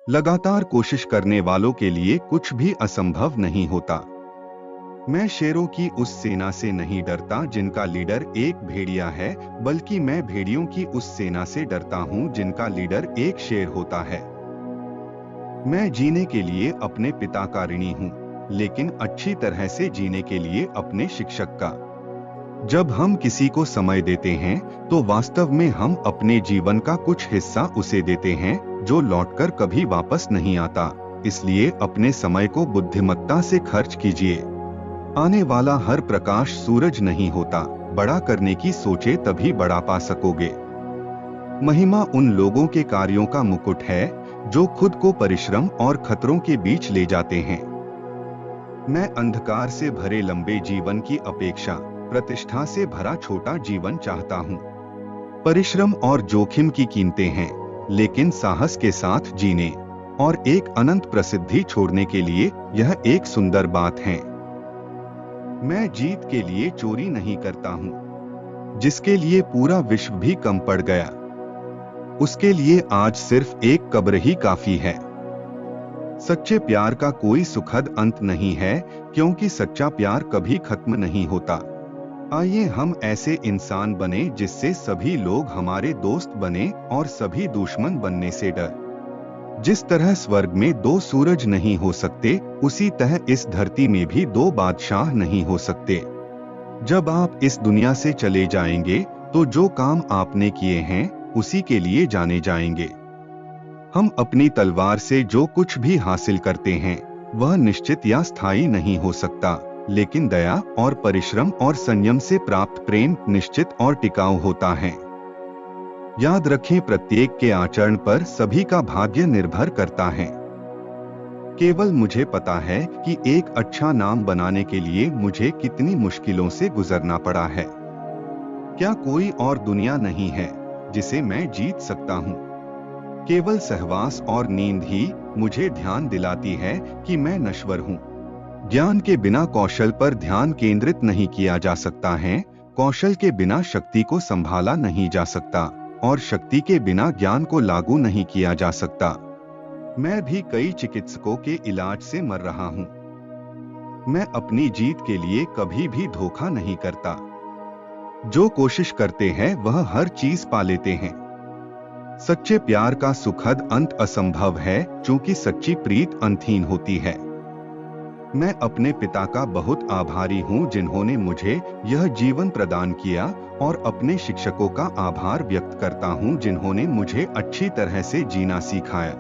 लगातार कोशिश करने वालों के लिए कुछ भी असंभव नहीं होता। मैं शेरों की उस सेना से नहीं डरता जिनका लीडर एक भेड़िया है, बल्कि मैं भेड़ियों की उस सेना से डरता हूं जिनका लीडर एक शेर होता है। मैं जीने के लिए अपने पिता का ऋणी हूं, लेकिन अच्छी तरह से जीने के लिए अपने शिक्षक का। जब हम किसी को समय देते हैं, तो वास्तव में हम अपने जीवन का कुछ हिस्सा उसे देते हैं, जो लौटकर कभी वापस नहीं आता। इसलिए अपने समय को बुद्धिमत्ता से खर्च कीजिए। आने वाला हर प्रकाश सूरज नहीं होता। बड़ा करने की सोचे तभी बड़ा पा सकोगे। महिमा उन लोगों के कार्यों का मुकुट है जो खुद को परिश्रम और खतरों के बीच ले जाते हैं। मैं अंधकार से भरे लंबे जीवन की अपेक्षा प्रतिष्ठा से भरा छोटा जीवन चाहता हूँ। परिश्रम और जोखिम की कीमतें हैं, लेकिन साहस के साथ जीने और एक अनंत प्रसिद्धि छोड़ने के लिए यह एक सुंदर बात है। मैं जीत के लिए चोरी नहीं करता हूँ, जिसके लिए पूरा विश्व भी कम पड़ गया। उसके लिए आज सिर्फ एक कब्र ही काफी है। सच्चे प्यार का कोई सुखद अंत नहीं है, क्योंकि सच्चा प्यार कभी खत्म नहीं होता। आइए हम ऐसे इंसान बने जिससे सभी लोग हमारे दोस्त बने और सभी दुश्मन बनने से डर। जिस तरह स्वर्ग में दो सूरज नहीं हो सकते, उसी तरह इस धरती में भी दो बादशाह नहीं हो सकते। जब आप इस दुनिया से चले जाएंगे, तो जो काम आपने किए हैं उसी के लिए जाने जाएंगे। हम अपनी तलवार से जो कुछ भी हासिल करते हैं वह निश्चित या स्थायी नहीं हो सकता, लेकिन दया और परिश्रम और संयम से प्राप्त प्रेम निश्चित और टिकाऊ होता है। याद रखें, प्रत्येक के आचरण पर सभी का भाग्य निर्भर करता है। केवल मुझे पता है कि एक अच्छा नाम बनाने के लिए मुझे कितनी मुश्किलों से गुजरना पड़ा है। क्या कोई और दुनिया नहीं है जिसे मैं जीत सकता हूँ? केवल सहवास और नींद ही मुझे ध्यान दिलाती है कि मैं नश्वर हूँ। ज्ञान के बिना कौशल पर ध्यान केंद्रित नहीं किया जा सकता है, कौशल के बिना शक्ति को संभाला नहीं जा सकता, और शक्ति के बिना ज्ञान को लागू नहीं किया जा सकता। मैं भी कई चिकित्सकों के इलाज से मर रहा हूँ। मैं अपनी जीत के लिए कभी भी धोखा नहीं करता। जो कोशिश करते हैं वह हर चीज पा लेते हैं। सच्चे प्यार का सुखद अंत असंभव है, क्योंकि सच्ची प्रीत अंतहीन होती है। मैं अपने पिता का बहुत आभारी हूँ जिन्होंने मुझे यह जीवन प्रदान किया, और अपने शिक्षकों का आभार व्यक्त करता हूँ जिन्होंने मुझे अच्छी तरह से जीना सिखाया।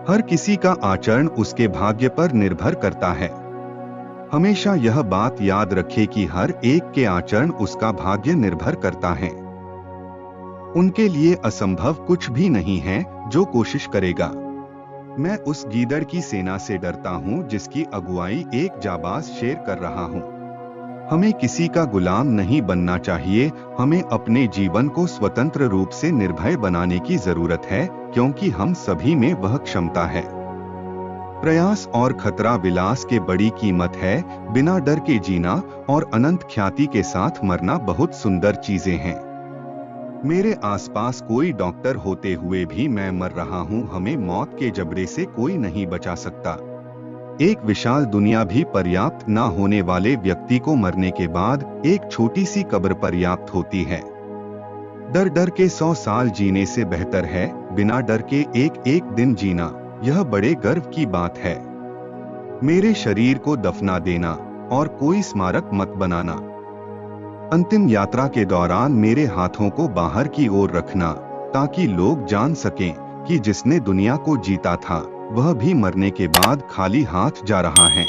हर किसी का आचरण उसके भाग्य पर निर्भर करता है। हमेशा यह बात याद रखें कि हर एक के आचरण उसका भाग्य निर्भर करता है। उनके लिए असंभव कुछ भी नहीं है जो कोशिश करेगा। मैं उस गीदड़ की सेना से डरता हूँ जिसकी अगुवाई एक जाबाज शेर कर रहा हूँ। हमें किसी का गुलाम नहीं बनना चाहिए। हमें अपने जीवन को स्वतंत्र रूप से निर्भय बनाने की जरूरत है, क्योंकि हम सभी में वह क्षमता है। प्रयास और खतरा विलास के बड़ी कीमत है। बिना डर के जीना और अनंत ख्याति के साथ मरना बहुत सुंदर चीजें हैं। मेरे आसपास कोई डॉक्टर होते हुए भी मैं मर रहा हूँ। हमें मौत के जबड़े से कोई नहीं बचा सकता। एक विशाल दुनिया भी पर्याप्त न होने वाले व्यक्ति को मरने के बाद एक छोटी सी कब्र पर्याप्त होती है। डर डर के 100 साल जीने से बेहतर है बिना डर के एक एक दिन जीना। यह बड़े गर्व की बात है। मेरे शरीर को दफना देना और कोई स्मारक मत बनाना। अंतिम यात्रा के दौरान मेरे हाथों को बाहर की ओर रखना, ताकि लोग जान सकें कि जिसने दुनिया को जीता था वह भी मरने के बाद खाली हाथ जा रहा है।